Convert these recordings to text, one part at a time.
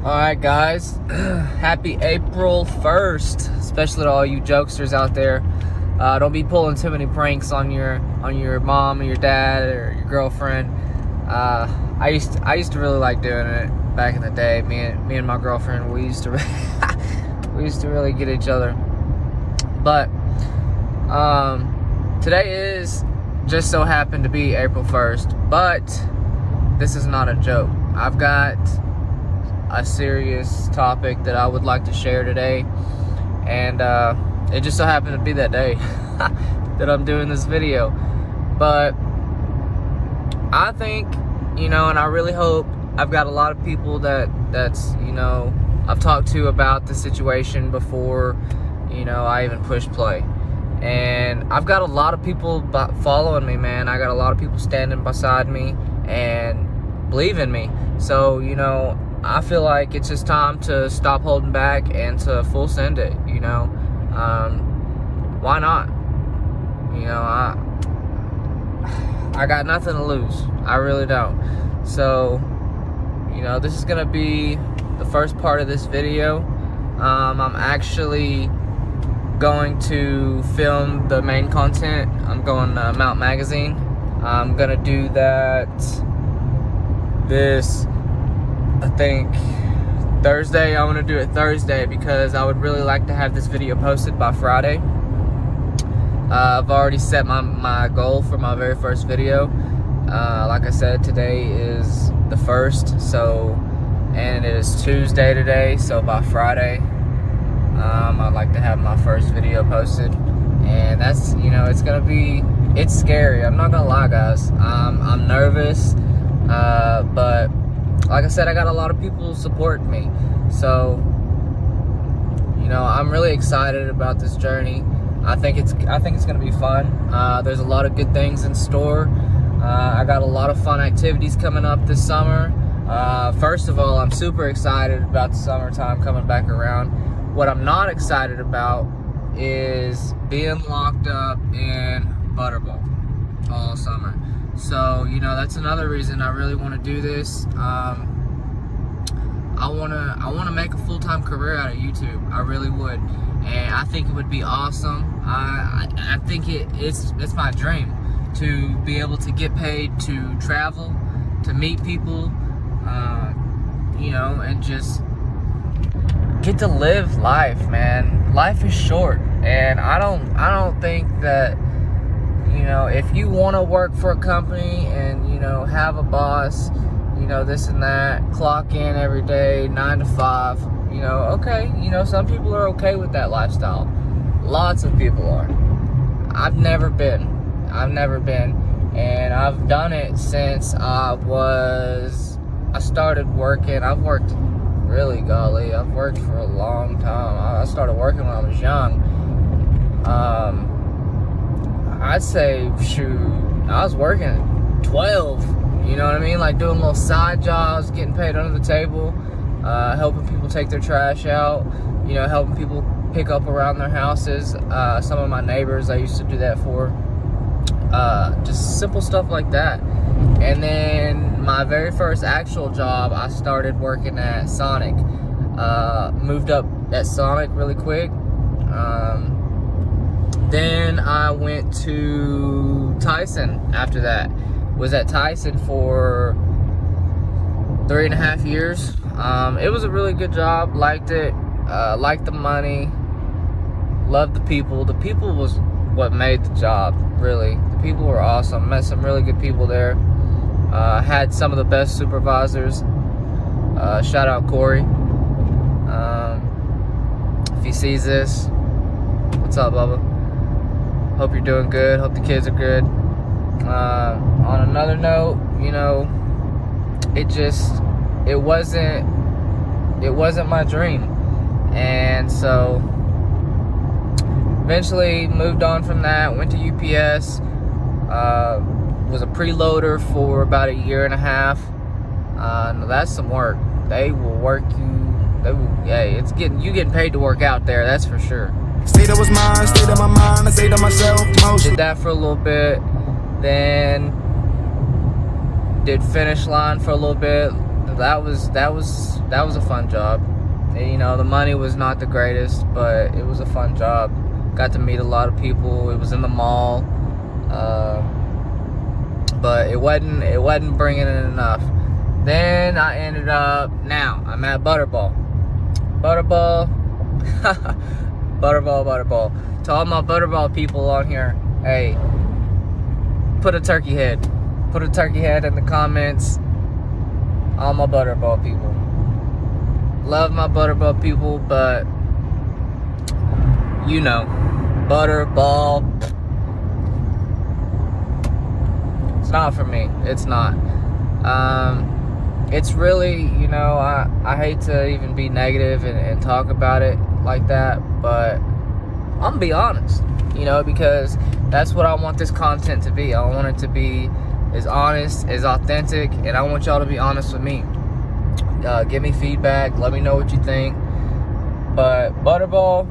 Alright guys, happy April 1st, especially to all you jokesters out there. Don't be pulling too many pranks on your mom or your dad or your girlfriend. I used to really like doing it back in the day. Me and my girlfriend, we used to really get each other. But today is just so happened to be April 1st, but this is not a joke. I've got a serious topic that I would like to share today, and it just so happened to be that day that I'm doing this video. But I think, and I really hope I've got a lot of people that's I've talked to about the situation before I even push play, and I've got a lot of people following me, man. I got a lot of people standing beside me and believe in me. So I feel like it's just time to stop holding back and to full send it. Why not? I got nothing to lose. I really don't. So this is gonna be the first part of this video. I'm actually going to film the main content. I'm going to Mount Magazine. I'm gonna do that I think Thursday. I want to do it Thursday because I would really like to have this video posted by Friday. I've already set my goal for my very first video. Like I said, today is the 1st, and it is Tuesday today, so by Friday I'd like to have my first video posted. And that's, it's scary. I'm not gonna lie, guys. I'm nervous, but like I said, I got a lot of people supporting me. So, I'm really excited about this journey. I think it's gonna be fun. There's a lot of good things in store. I got a lot of fun activities coming up this summer. First of all, I'm super excited about the summertime coming back around. What I'm not excited about is being locked up in Butterball all summer. So, that's another reason I really want to do this. I want to make a full-time career out of YouTube. I really would. And I think it would be awesome. I think it's my dream to be able to get paid to travel, to meet people, and just get to live life, man. Life is short, and I don't think that if you want to work for a company and have a boss, this and that, clock in every day 9 to 5, okay, some people are okay with that lifestyle. Lots of people are. I've never been, and I've done it since I started working. I've worked I've worked for a long time. I started working when I was young. I'd say, I was working 12, you know what I mean? Like doing little side jobs, getting paid under the table, helping people take their trash out, helping people pick up around their houses. Some of my neighbors I used to do that for. Just simple stuff like that. And then my very first actual job, I started working at Sonic. Moved up at Sonic really quick. Then I went to Tyson after that. Was at Tyson for 3.5 years. It was a really good job. Liked it. Liked the money. Loved the people. The people was what made the job, really. The people were awesome. Met some really good people there. Had some of the best supervisors. Shout out Corey. If he sees this, what's up, Bubba? Hope you're doing good. Hope the kids are good. On another note, it wasn't my dream, and so eventually moved on from that. Went to UPS. Was a preloader for about 1.5 years. Now that's some work. They will work you. You getting paid to work out there. That's for sure. State of was mine, state of my mind, I say to myself, motion. Did that for a little bit, then did Finish Line for a little bit. that was a fun job. You know, the money was not the greatest, but it was a fun job. Got to meet a lot of people. It was in the mall, but it wasn't bringing in enough. Then I ended up, now I'm at Butterball. Butterball. Butterball. To all my Butterball people on here, hey, put a turkey head in the comments. All my Butterball people. Love my Butterball people, but you know, Butterball, it's not for me. It's not. It's really, you know, I hate to even be negative and talk about it like that, but I'm gonna be honest, you know, because that's what I want this content to be. I want it to be as honest, as authentic, and I want y'all to be honest with me. Give me feedback, let me know what you think. But Butterball,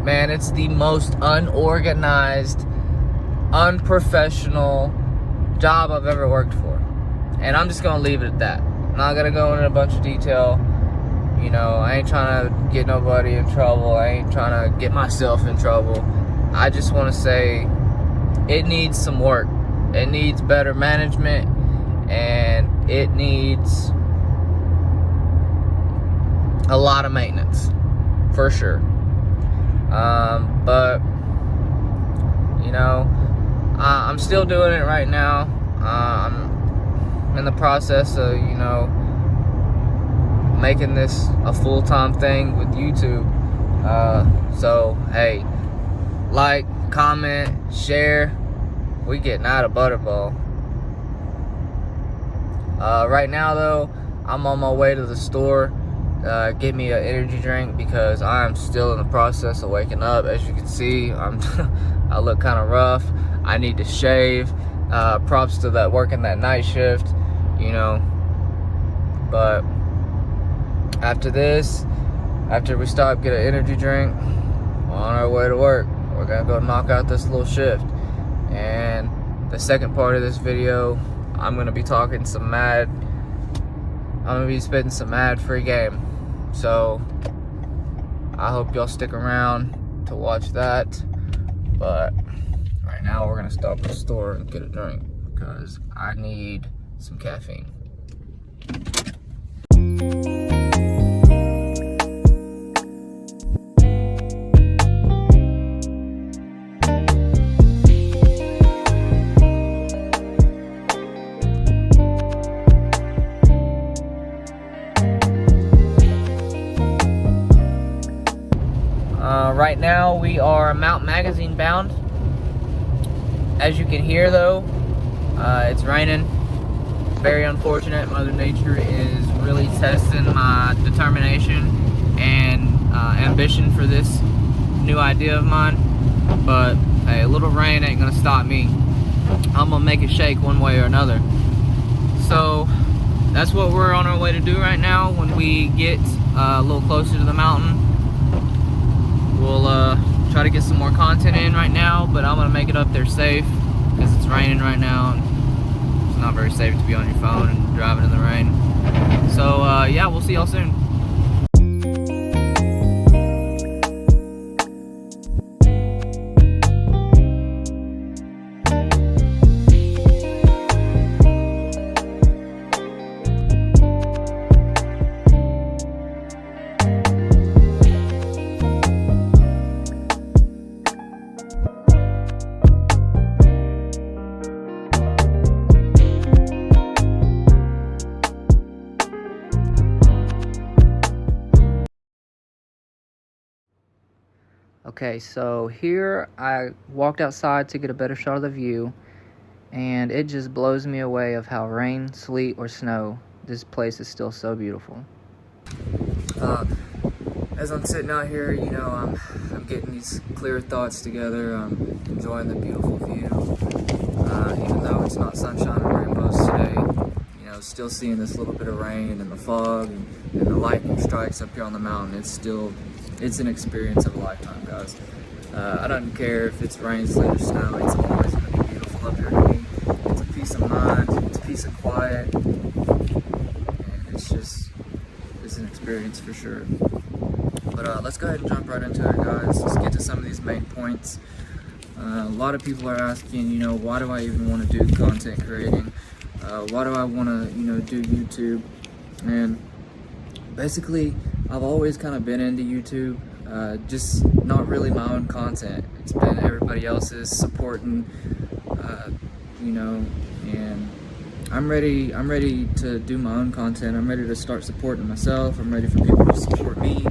man, it's the most unorganized, unprofessional job I've ever worked for. And I'm just gonna leave it at that. I'm not gonna go into a bunch of detail. You know, I ain't trying to get nobody in trouble. I ain't trying to get myself in trouble. I just want to say it needs some work. It needs better management, and it needs a lot of maintenance, for sure. But you know, I'm still doing it right now. I'm in the process of, you know, making this a full-time thing with YouTube. So hey, like, comment, share. We getting out of Butterball. Right now though, I'm on my way to the store. Get me an energy drink because I'm still in the process of waking up. As you can see, I look kind of rough. I need to shave. Props to that working that night shift, you know. But after this, after we stop, get an energy drink, we're on our way to work. We're gonna go knock out this little shift. And the second part of this video, I'm gonna be talking some mad. I'm gonna be spitting some mad free game. So I hope y'all stick around to watch that. But right now we're gonna stop at the store and get a drink because I need some caffeine. Right now we are Mount Magazine bound. As you can hear though, it's raining. Very unfortunate. Mother Nature is really testing my determination and ambition for this new idea of mine. But hey, a little rain ain't gonna stop me. I'm gonna make it shake one way or another. So that's what we're on our way to do right now. When we get a little closer to the mountain, we'll try to get some more content in right now, but I'm gonna make it up there safe because it's raining right now and it's not very safe to be on your phone and driving in the rain. So yeah, we'll see y'all soon. Okay, so here I walked outside to get a better shot of the view, and it just blows me away of how rain, sleet, or snow, this place is still so beautiful. As I'm sitting out here, you know, I'm getting these clear thoughts together. I'm enjoying the beautiful view, even though it's not sunshine and rainbows today. You know, still seeing this little bit of rain and the fog and the lightning strikes up here on the mountain. It's an experience of a lifetime, guys. I don't care if it's rain, sleet, or snow. It's always going to be beautiful up here to me. It's a peace of mind. It's a peace of quiet. and it's an experience for sure. But let's go ahead and jump right into it, guys. Let's get to some of these main points. A lot of people are asking, you know, why do I even want to do content creating? Why do I want to, you know, do YouTube? And basically, I've always kind of been into YouTube, just not really my own content. It's been everybody else's supporting, you know, and I'm ready to do my own content. I'm ready to start supporting myself. I'm ready for people to support me.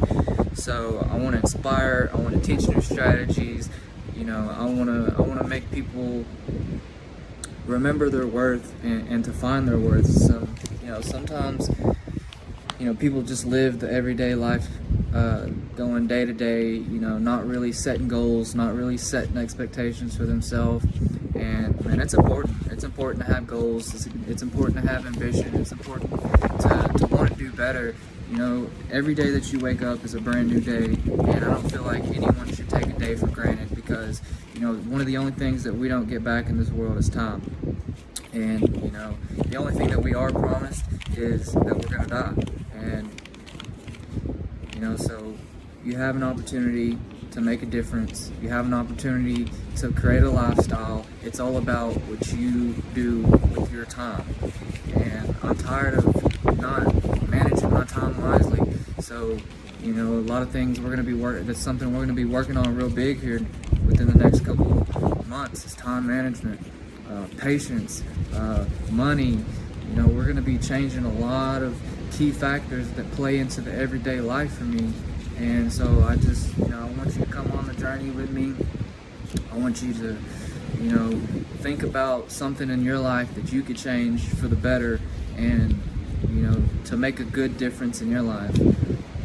So I want to inspire, I want to teach new strategies. You know, I want to make people remember their worth and to find their worth. So, you know, sometimes, you know, people just live the everyday life, going day to day, you know, not really setting goals, not really setting expectations for themselves. And it's important. It's important to have goals. It's important to have ambition. It's important to want to do better. You know, every day that you wake up is a brand new day, and I don't feel like anyone should take a day for granted, because, you know, one of the only things that we don't get back in this world is time. And, you know, the only thing that we are promised is that we're gonna die. And, you know, so you have an opportunity to make a difference. You have an opportunity to create a lifestyle. It's all about what you do with your time. And I'm tired of not managing my time wisely. So, you know, a lot of things that's something we're gonna be working on real big here within the next couple of months is time management, patience, money. You know, we're gonna be changing a lot of key factors that play into the everyday life for me. And so I just, you know, I want you to come on the journey with me. I want you to, you know, think about something in your life that you could change for the better, and, you know, to make a good difference in your life.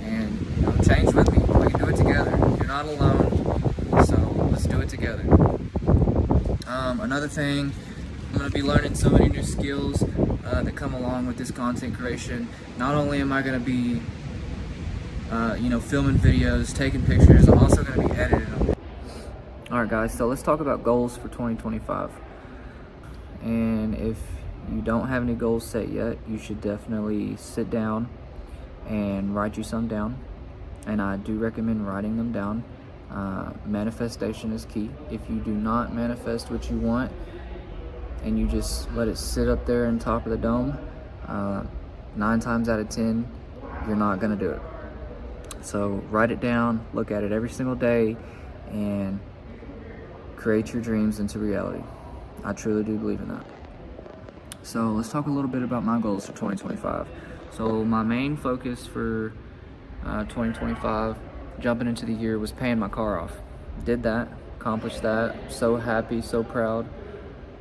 And, you know, change with me. We can do it together. You're not alone. So let's do it together. Another thing, I'm going to be learning so many new skills that come along with this content creation. Not only am I going to be you know, filming videos, taking pictures, I'm also going to be editing them. Alright guys, so let's talk about goals for 2025. And if you don't have any goals set yet, you should definitely sit down and write you some down. And I do recommend writing them down. Manifestation is key. If you do not manifest what you want and you just let it sit up there on top of the dome, 9 times out of 10, you're not going to do it. So write it down, look at it every single day, and create your dreams into reality. I truly do believe in that. So let's talk a little bit about my goals for 2025. So my main focus for 2025, jumping into the year, was paying my car off. Did that, accomplished that. So happy, so proud.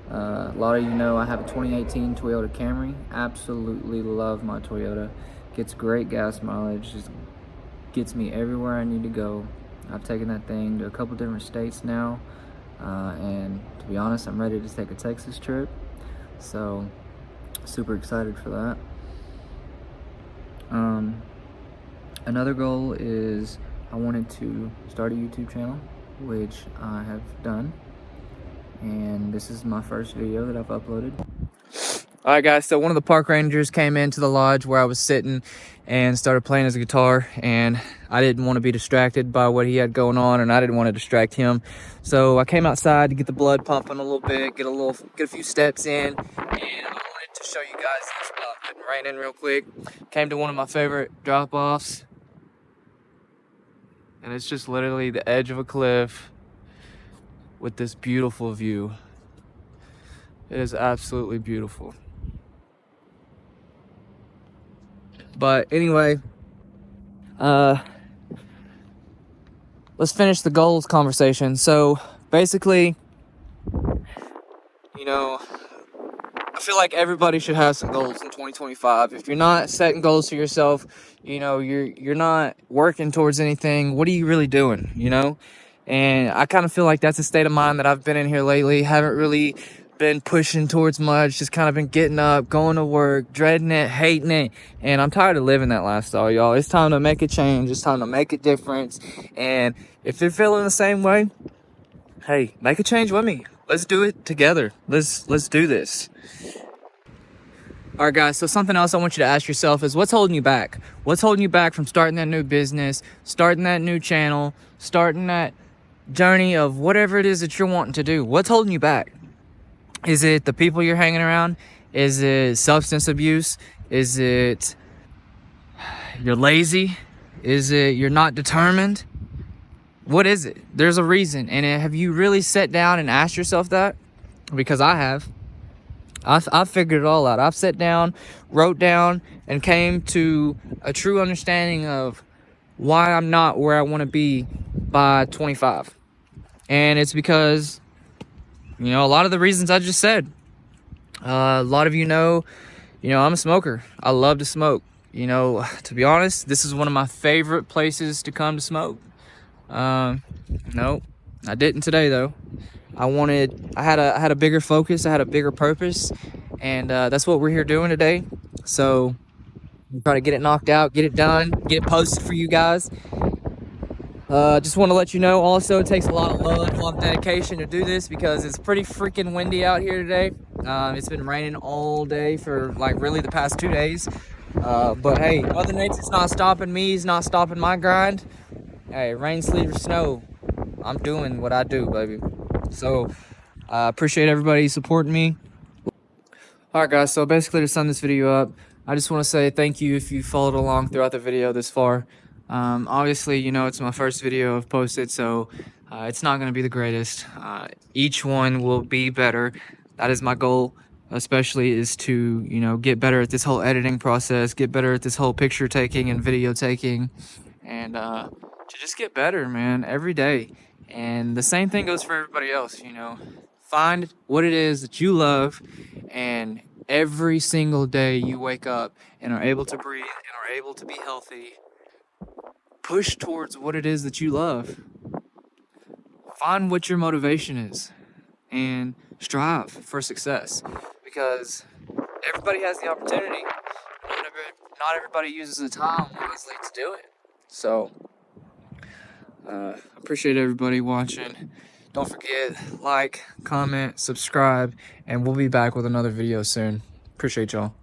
A lot of you know I have a 2018 Toyota Camry. Absolutely love my Toyota. Gets great gas mileage. Just gets me everywhere I need to go. I've taken that thing to a couple different states now, and to be honest, I'm ready to take a Texas trip, so super excited for that. Another goal is I wanted to start a YouTube channel, which I have done, and this is my first video that I've uploaded. Alright guys, so one of the park rangers came into the lodge where I was sitting and started playing his guitar, and I didn't want to be distracted by what he had going on, and I didn't want to distract him. So I came outside to get the blood pumping a little bit, get a few steps in, and I wanted to show you guys this spot. Putting rain in real quick. Came to one of my favorite drop-offs, and it's just literally the edge of a cliff with this beautiful view. It is absolutely beautiful. But anyway, let's finish the goals conversation. So basically, you know, I feel like everybody should have some goals in 2025. If you're not setting goals for yourself, you know, you're not working towards anything. What are you really doing, you know? And I kind of feel like that's a state of mind that I've been in here lately. Haven't really been pushing towards much, just kind of been getting up, going to work, dreading it, hating it, and I'm tired of living that lifestyle, y'all. It's time to make a change. It's time to make a difference. And if you're feeling the same way, hey, make a change with me. Let's do it together. Let's do this. All right, guys, so something else I want you to ask yourself is what's holding you back? What's holding you back from starting that new business, starting that new channel, starting that journey of whatever it is that you're wanting to do? What's holding you back? Is it the people you're hanging around? Is it substance abuse? Is it you're lazy? Is it you're not determined? What is it? There's a reason. And have you really sat down and asked yourself that? Because I have. I've figured it all out. I've sat down, wrote down, and came to a true understanding of why I'm not where I want to be by 25. And it's because, you know, a lot of the reasons I just said. A lot of you know, I'm a smoker. I love to smoke. You know, to be honest, this is one of my favorite places to come to smoke. No, I didn't today though. I had a bigger focus. I had a bigger purpose, and that's what we're here doing today. So I'm trying to get it knocked out, get it done, get it posted for you guys. Just want to let you know also, it takes a lot of love, a lot of dedication to do this because it's pretty freaking windy out here today. It's been raining all day for like really the past 2 days. But hey, Mother Nature's not stopping me. He's not stopping my grind. Hey, rain, sleet, or snow, I'm doing what I do, baby. So I appreciate everybody supporting me. Alright guys, so basically to sum this video up, I just want to say thank you if you followed along throughout the video this far. Obviously, you know, it's my first video I've posted, so it's not going to be the greatest. Each one will be better. That is my goal, especially is to, you know, get better at this whole editing process, get better at this whole picture taking and video taking, and to just get better, man, every day. And the same thing goes for everybody else, you know. Find what it is that you love, and every single day you wake up and are able to breathe and are able to be healthy, push towards what it is that you love. Find what your motivation is and strive for success, because everybody has the opportunity. Not everybody uses the time wisely to do it. So appreciate everybody watching. Don't forget, like, comment, subscribe, and we'll be back with another video soon. Appreciate y'all.